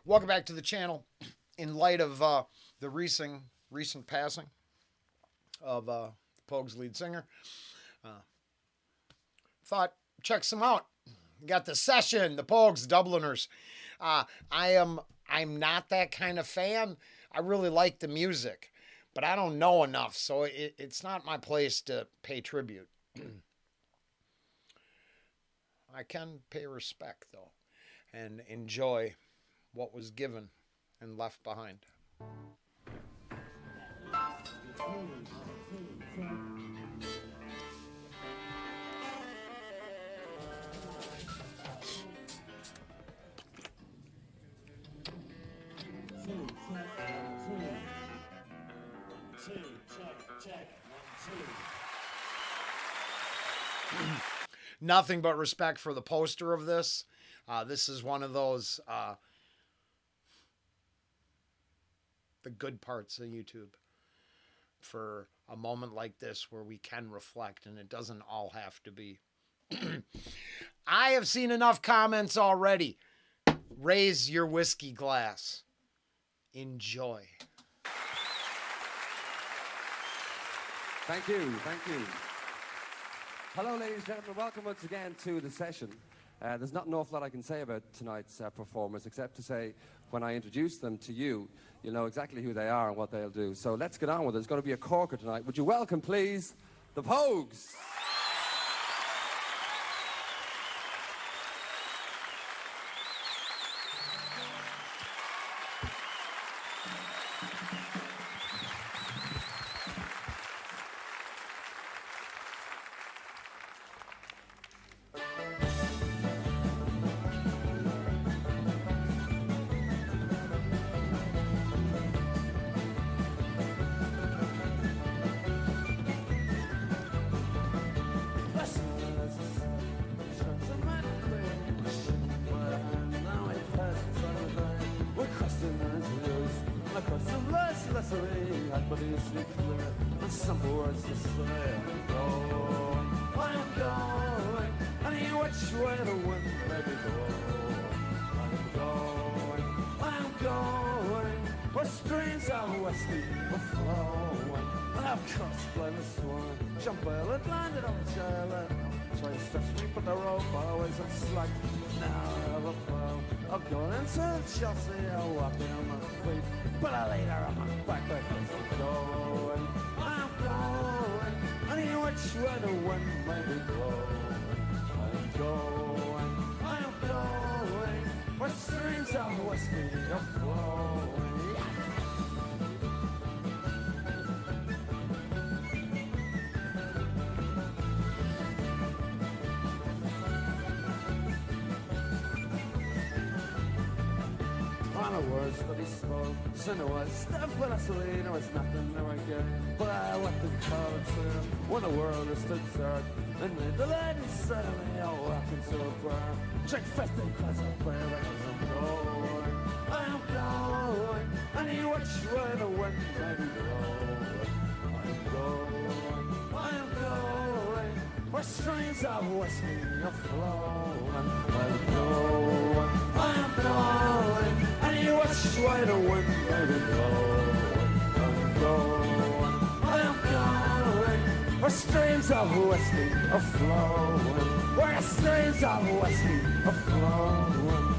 Welcome back to the channel. In light of the recent passing of the Pogues lead singer, thought check some out. Got the session, the Pogues, Dubliners. I'm not that kind of fan. I really like the music, but I don't know enough, so it's not my place to pay tribute. I can pay respect though, and enjoy what was given and left behind. Nothing but respect for the poster of this. This is one of those the good parts of YouTube for a moment like this where we can reflect and it doesn't all have to be. I have seen enough comments already. Raise your whiskey glass. Enjoy. Thank you. Hello, ladies and gentlemen. Welcome once again to the session. There's not an awful lot I can say about tonight's performers, except to say when I introduce them to you, you'll know exactly who they are and what they'll do. So let's get on with it. There's going to be a corker tonight. Would you welcome, please, the Pogues? And some words to say, I'm going, any which way the wind may be blowing. I'm going, where streams of whiskey are flowing. And I've crossed by the swan, jump well and landed on the jail. Try to stretch me, but the rope always on slack. Now I have a plow. I'm going into the Chelsea, I'm walking on my feet, but I later on my back because I'm going, any which way the wind may be blowing. I'm going, where streams of whiskey are flowing. The words that he spoke, sin was stuff for us, there was nothing there again. But I let the clouds clear when the world is stood dark. And then the lady suddenly I'll walk into a bar. Drink 50 glass of beer because I'm going, any which way the wind may be blowing. I'm going, where streams of whiskey are flowing. I'm going, any which way the wind may be blowing. I'm going, where streams of whiskey are flowing. Where streams of whiskey are flowing.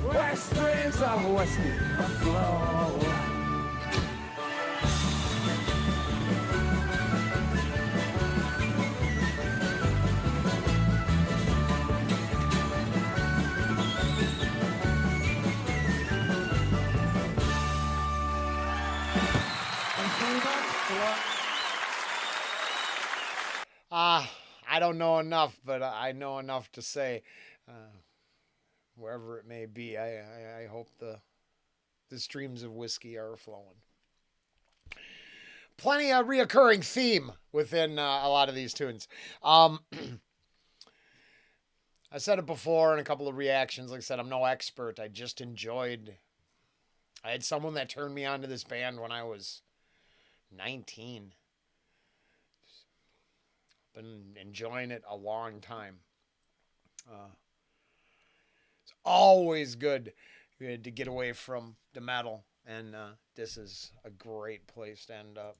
Where streams of whiskey are flowing. I don't know enough, but I know enough to say, wherever it may be, I hope the streams of whiskey are flowing. Plenty of reoccurring theme within a lot of these tunes. I said it before in a couple of reactions. Like I said, I'm no expert. I just enjoyed. I had someone that turned me on to this band when I was 19. Been enjoying it a long time. It's always good We had to get away from the metal, and this is a great place to end up.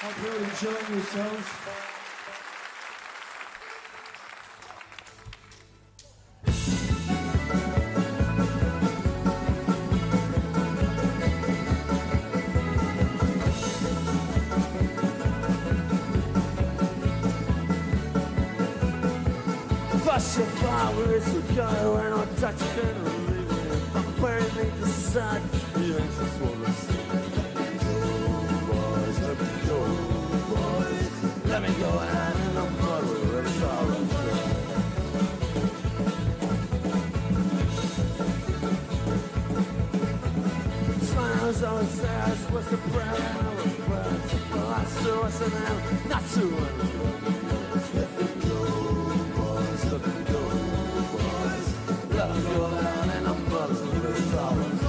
Hope you're enjoying yourselves. First your flower is a girl and I'll touch it and leave it. I'm buried beneath the sun. The angels wanna see. Let me go, boys. Let me go out in the mud. It's all I'm doing. Smiles on his ass was the bread and I was bread. Well, I still was an animal, not too let me go, boys. Let me go, boys. Let me go out in the mud. It's all I'm doing.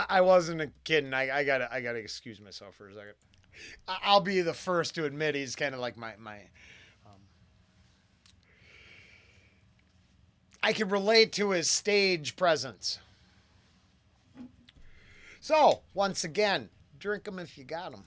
I wasn't kidding. I gotta excuse myself for a second. I'll be the first to admit he's kind of like my I can relate to his stage presence. So, once again, drink them if you got them.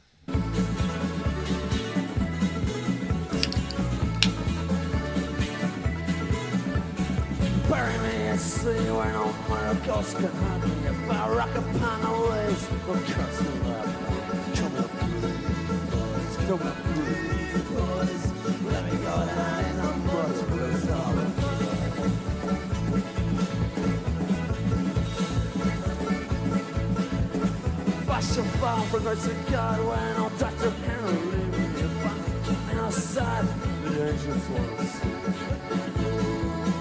Bury me at sea where no miracles can hunt me. If I rock upon the waves, we'll curse the love. Come up, boys. Dublin boys, let me go down in the mud with a solid. Wash your phone for grace of God when I'll Dr. Caroline and outside the danger force.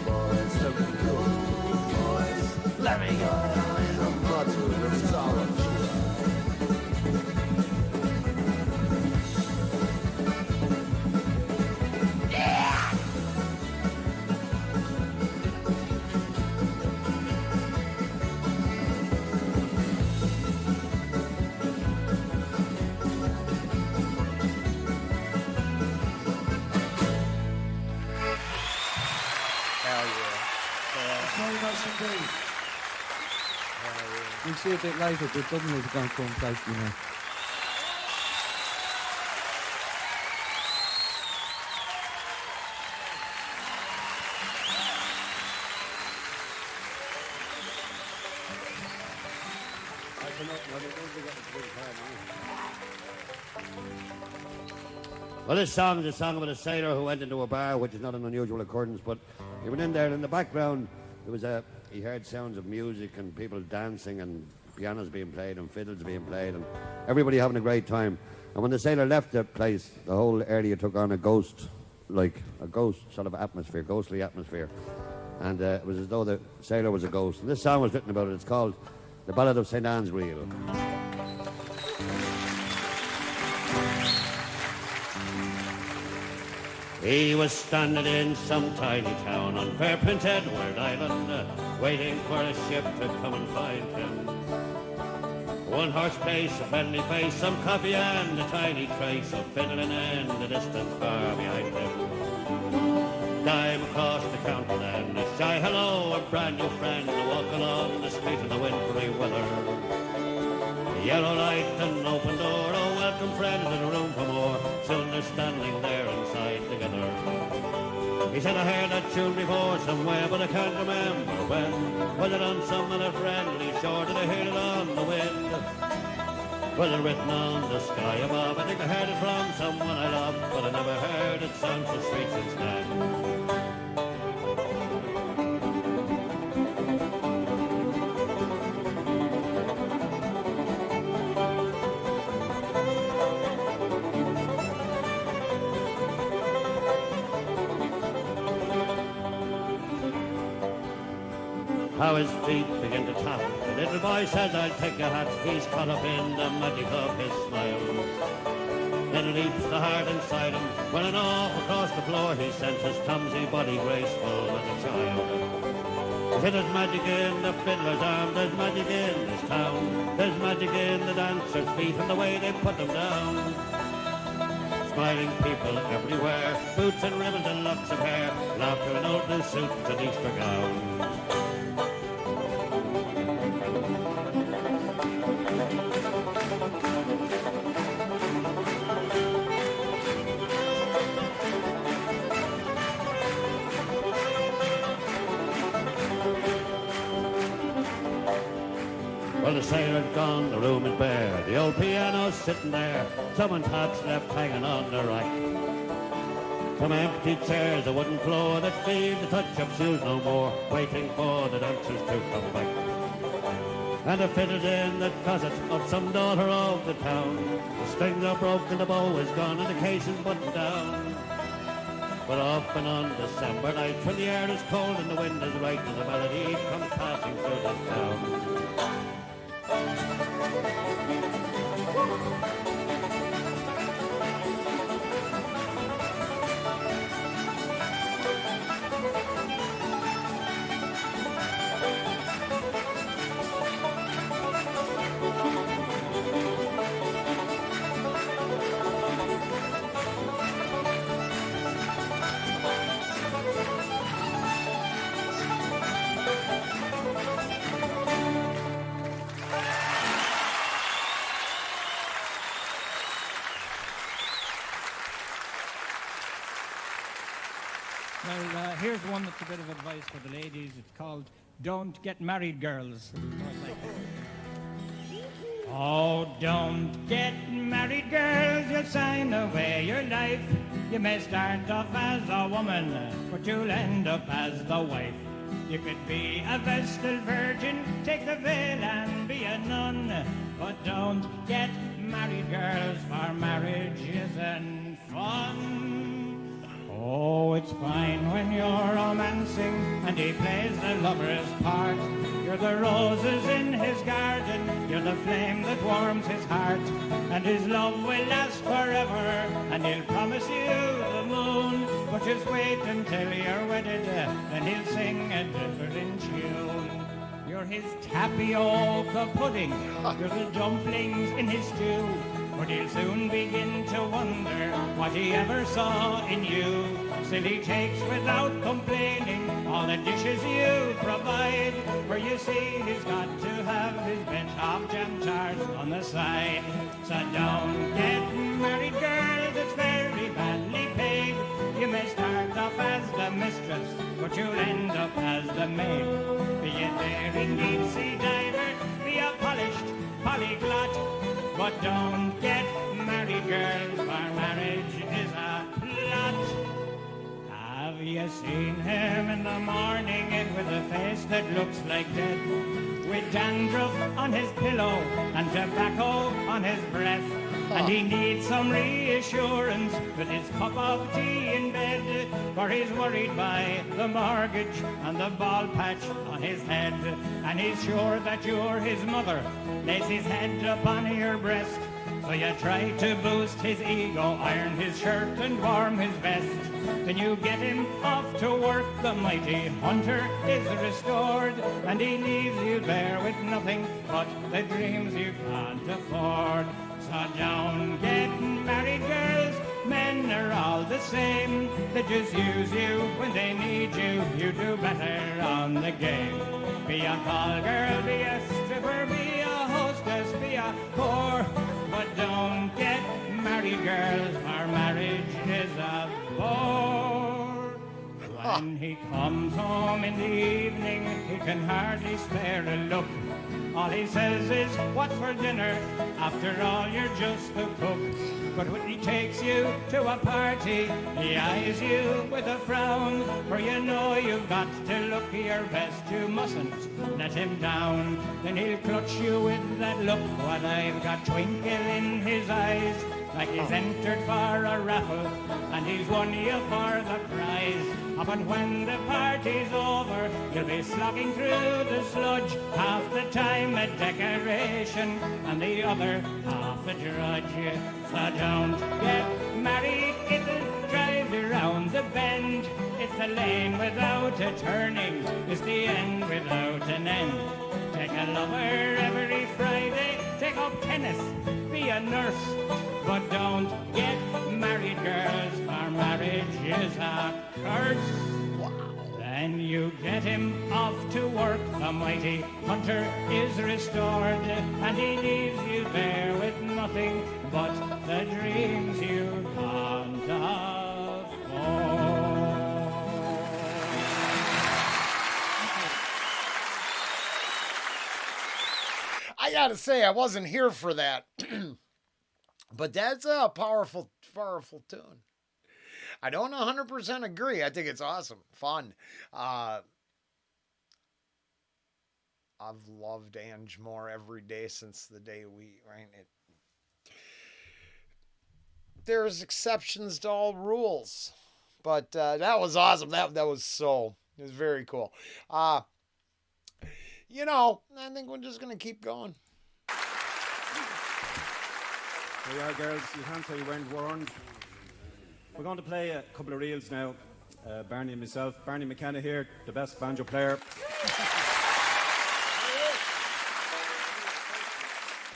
Boys, let me go, boys, let me go down in the mud with a solid. Very nice indeed. We'll see a bit later, but Dubliners are going to come place, you know. Well, this song is a song about a sailor who went into a bar, which is not an unusual occurrence, but he went in there and in the background there was he heard sounds of music and people dancing and pianos being played and fiddles being played and everybody having a great time. And when the sailor left the place, the whole area took on a ghost sort of atmosphere, ghostly atmosphere. And it was as though the sailor was a ghost. And this song was written about it. It's called The Ballad of St. Anne's Reel. He was standing in some tiny town on fair Prince Edward Island, waiting for a ship to come and find him. One horse place, a friendly face, some coffee and a tiny trace of fiddling in the distance far behind him. Dime across the counter then, a shy hello, a brand new friend, a walk along the street in the wintry weather. Yellow light and open door, oh welcome friends and room for more. Soon they're standing there inside together. He said I heard that tune before somewhere, but I can't remember when. Was it on some other friendly shore? Did I hear it on the wind? Was it written on the sky above? I think I heard it from someone I love, but I never heard it sound so sweet since then. How his feet begin to tap. The little boy says, I'll take your hat. He's caught up in the magic of his smile. Then leaps the heart inside him. Running off across the floor, he sends his clumsy body graceful as a child. He said, there's magic in the fiddler's arm. There's magic in this town. There's magic in the dancer's feet and the way they put them down. Smiling people everywhere. Boots and ribbons and locks of hair. Laughter and old blue suits and Easter gowns. Well, the sailor's gone, the room is bare. The old piano's sitting there. Someone's hat's left hanging on the rack. Some empty chairs, a wooden floor that feels the touch of shoes no more, waiting for the dancers to come back. And the fiddle's in the closet of some daughter of the town. The strings are broken, the bow is gone, and the case is buttoned down. But often on December nights, when the air is cold and the wind is right, and the melody comes passing through the town. Well, here's one that's a bit of advice for the ladies. It's called Don't Get Married, Girls. Oh, don't get married, girls, you'll sign away your life. You may start off as a woman, but you'll end up as the wife. You could be a Vestal virgin, take the veil and be a nun. But don't get married, girls, for marriage isn't fun. Oh, it's fine when you're romancing and he plays the lover's part. You're the roses in his garden, you're the flame that warms his heart. And his love will last forever, and he'll promise you the moon. But just wait until you're wedded, then he'll sing a different tune. You're his tapioca pudding, you're the dumplings in his stew. But he'll soon begin to wonder what he ever saw in you. Still he takes without complaining all the dishes you provide. For you see he's got to have his bench of jam tarts on the side. So don't get married, girls, it's very badly paid. You may start off as the mistress, but you'll end up as the maid. Be a daring deep sea diver, be a polished polyglot, but don't get married, girls, for marriage is a lot. Have you seen him in the morning with a face that looks like death? With dandruff on his pillow and tobacco on his breath. And he needs some reassurance with his cup of tea in bed. For he's worried by the mortgage and the bald patch on his head. And he's sure that you're his mother, lays his head upon your breast. So you try to boost his ego, iron his shirt and warm his vest. Then you get him off to work, the mighty hunter is restored. And he leaves you there with nothing but the dreams you can't afford. So don't get married, girls, men are all the same. They just use you when they need you, you do better on the game. Be a call girl, be a stripper, be a hostess, be a whore. But don't get married, girls, for marriage is a bore. When he comes home in the evening, he can hardly spare a look. All he says is, what for dinner? After all, you're just the cook. But when he takes you to a party, he eyes you with a frown. For you know you've got to look your best, you mustn't let him down. Then he'll clutch you with that look, what I've got twinkle in his eyes. Like he's entered for a raffle, and he's won you for the prize. But when the party's over, you'll be slogging through the sludge. Half the time a decoration, and the other half a drudge. So don't get married, it'll drive you round the bend. It's the lane without a turning, it's the end without an end. Take a lover every Friday, take up tennis, be a nurse. But don't get married, girls, for marriage is a curse. Wow. Then you get him off to work, the mighty hunter is restored. And he leaves you there with nothing but the dreams you can't afford. I gotta say, I wasn't here for that. But that's a powerful, powerful tune. I don't 100% agree. I think it's awesome. Fun. I've loved Ange more every day since the day right? There's exceptions to all rules. But that was awesome. That was it was very cool. I think we're just going to keep going. Here we are, girls. You can't say you weren't warned. We're going to play a couple of reels now. Barney and myself. Barney McKenna here, the best banjo player.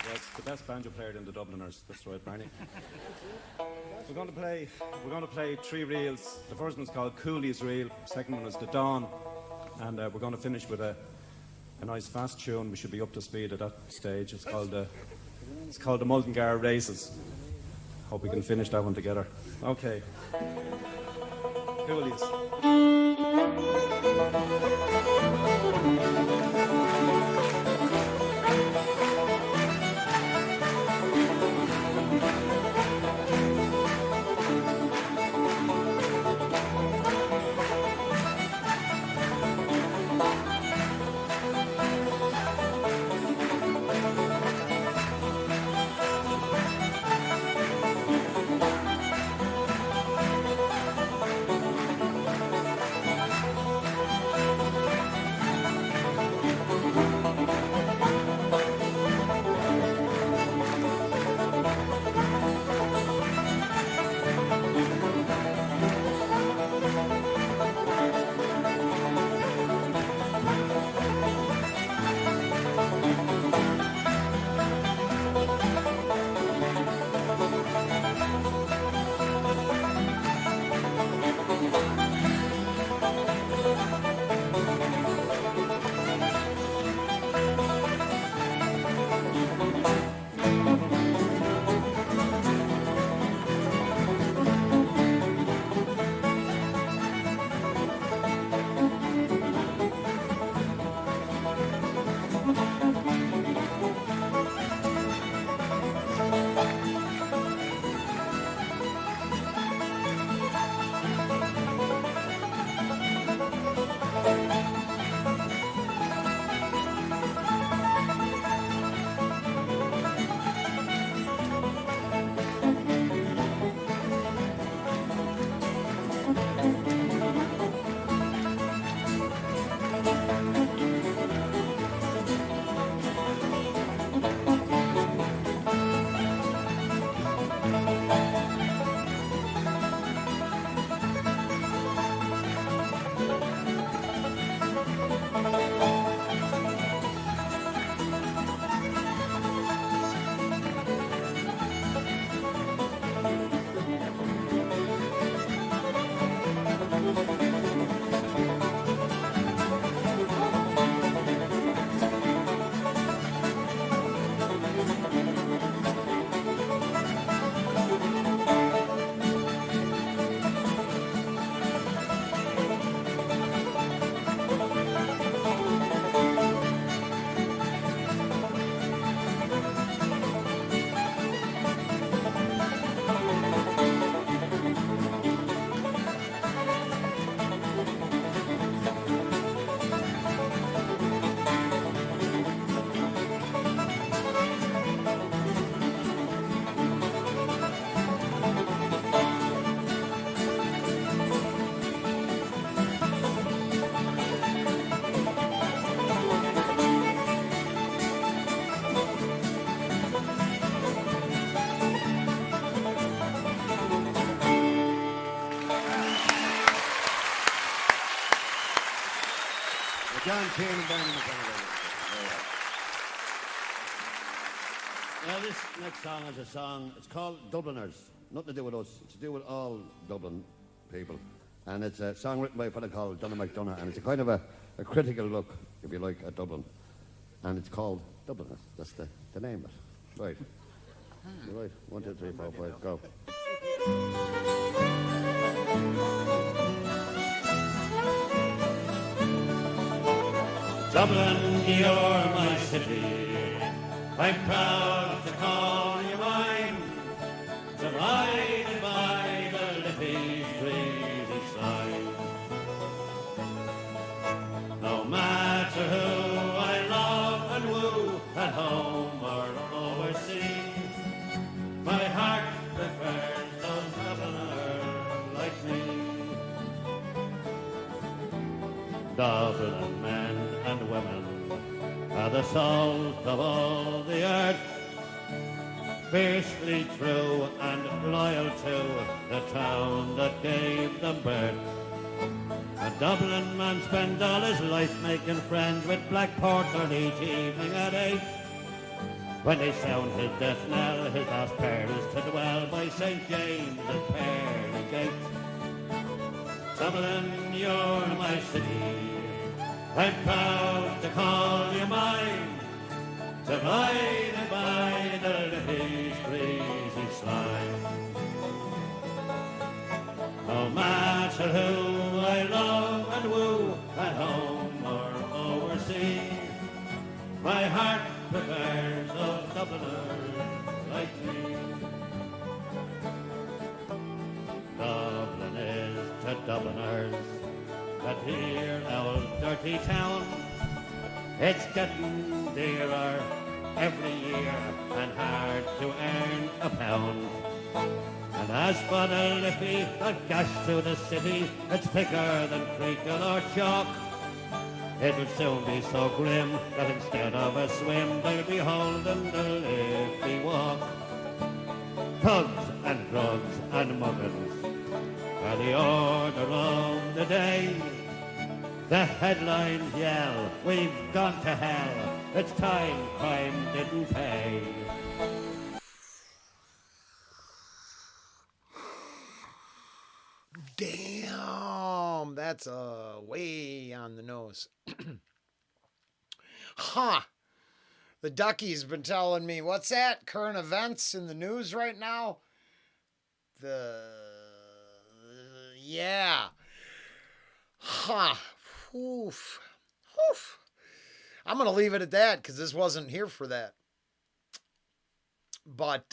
Yes, the best banjo player in the Dubliners. That's right, Barney. We're going to play 3 reels. The first one's called Cooley's Reel. The second one is The Dawn. And we're going to finish with a nice fast tune. We should be up to speed at that stage. It's called the Mullingar Races. Hope we can finish that one together. Okay. Coolies. John Kane and Barney McDonald. Now this next song is a song, it's called Dubliners. Nothing to do with us, it's to do with all Dublin people. And it's a song written by a fellow called Donagh MacDonagh, and it's a kind of a critical look, if you like, at Dublin. And it's called Dubliners, that's the name of it. Right. You're right, 1, 2, 3, 4, 5, go. Dublin, you're my city. I'm proud to call you mine. Divided by the Liffey's breezy side. No matter who I love and woo, at home or overseas, my heart prefers those Dubliners like me. Dublin men and women are the salt of all the earth, fiercely true and loyal to the town that gave them birth. A Dublin man spends all his life making friends with black porter each evening at 8. When they sound his death knell, his last prayer is to dwell by St. James at Pearly Gate. Dublin, you're my city. I'm proud to call you mine, divided by the Liffey's breezy slide. No matter who I love and woo, at home or overseas, my heart prefers those Dubliners like me. Dublin is to Dubliners that here old dirty town. It's getting dearer every year and hard to earn a pound. And as for the Liffey that gash through the city, it's thicker than treacle or chalk. It will soon be so grim that instead of a swim, they'll be holding the Liffey walk. Thugs and drugs and muggins are the order of the day. The headlines yell, we've gone to hell, it's time crime didn't pay. Damn, that's way on the nose. Huh. The Ducky's been telling me, what's that? Current events in the news right now? Yeah. Huh. Oof. Oof. I'm going to leave it at that because this wasn't here for that. But,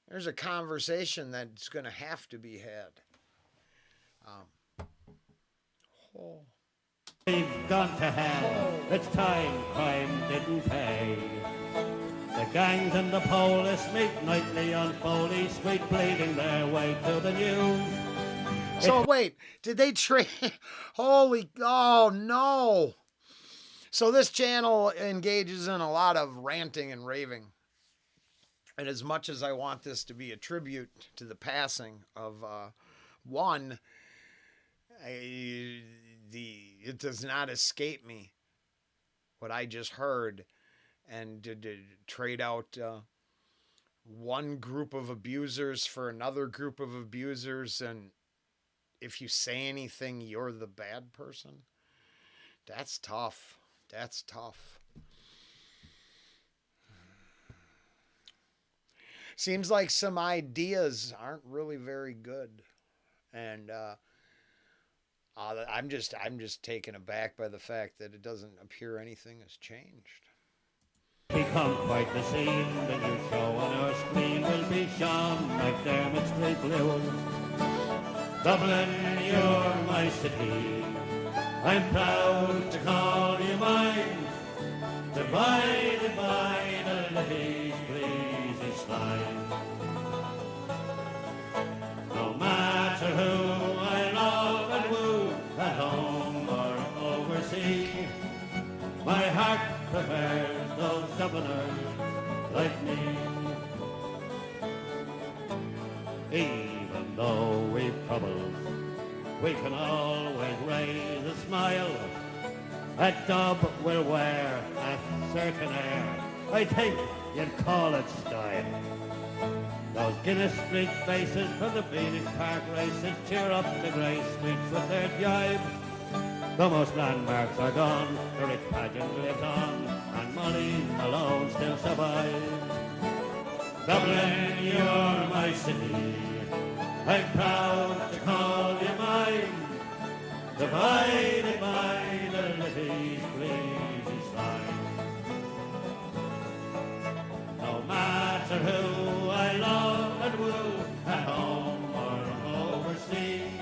there's a conversation that's going to have to be had. We've gone to hell, it's time crime didn't pay. The gangs and the police meet nightly on Foley Street, bleeding their way to the news. So wait, did they trade? Oh no. So this channel engages in a lot of ranting and raving. And as much as I want this to be a tribute to the passing of one, it does not escape me what I just heard, and to trade out one group of abusers for another group of abusers, and if you say anything, you're the bad person. That's tough. That's tough. Seems like some ideas aren't really very good. And I'm just taken aback by the fact that it doesn't appear anything has changed. Become quite the scene. The new show on our screen will be Sean McDermott's Street Blues. Dublin, you're my city. I'm proud to call you mine. Divided by the Liffey's breezy slide. No matter who I love and woo, at home or overseas, my heart prefers those Dubliners like me. Even though we've troubles we can always raise a smile. A dub will wear a certain air, I think you'd call it style. Those Guinness Street faces from the Phoenix Park races cheer up the grey streets with their jibe. The most landmarks are gone, the rich pageant lives on, and Molly Malone still survives. Dublin, you're my city, I'm proud to call you mine, divided by the Liffey's breezy slide. No matter who I love and woo, at home or overseas,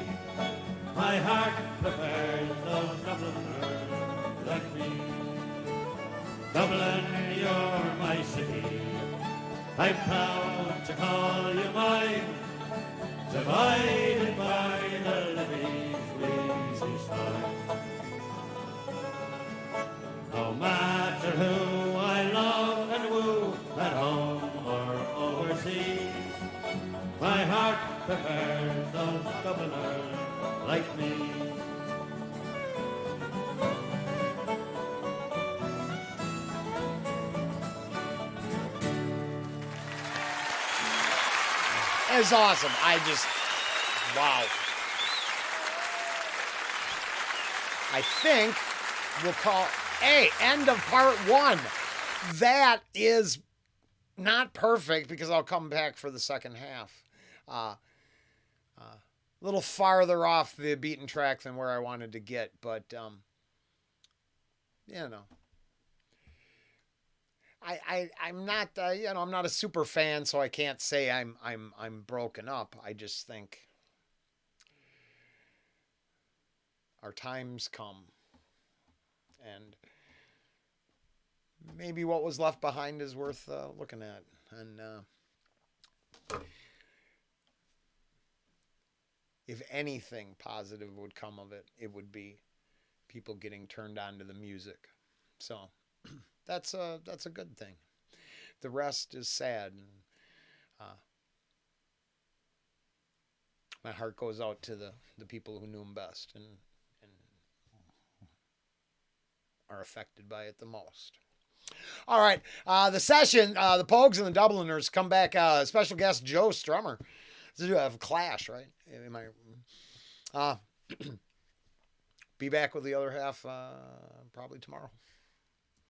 my heart prefers those Dubliners like me. Dublin, you're my city, I'm proud to call you mine, divided by the Liffey's breezy side. No matter who I love and woo, at home or overseas, my heart prefers those Dubliners like me. It's awesome. Wow. I think we'll call end of part 1. That is not perfect because I'll come back for the second half. A little farther off the beaten track than where I wanted to get, but you know. I'm not I'm not a super fan, so I can't say I'm broken up. I just think our time's come, and maybe what was left behind is worth looking at. And if anything positive would come of it, it would be people getting turned on to the music. So that's a good thing. The rest is sad. And, my heart goes out to the people who knew him best and are affected by it the most. All right, the session, the Pogues and the Dubliners come back. Special guest Joe Strummer. To have a clash, right? Am I? Be back with the other half probably tomorrow.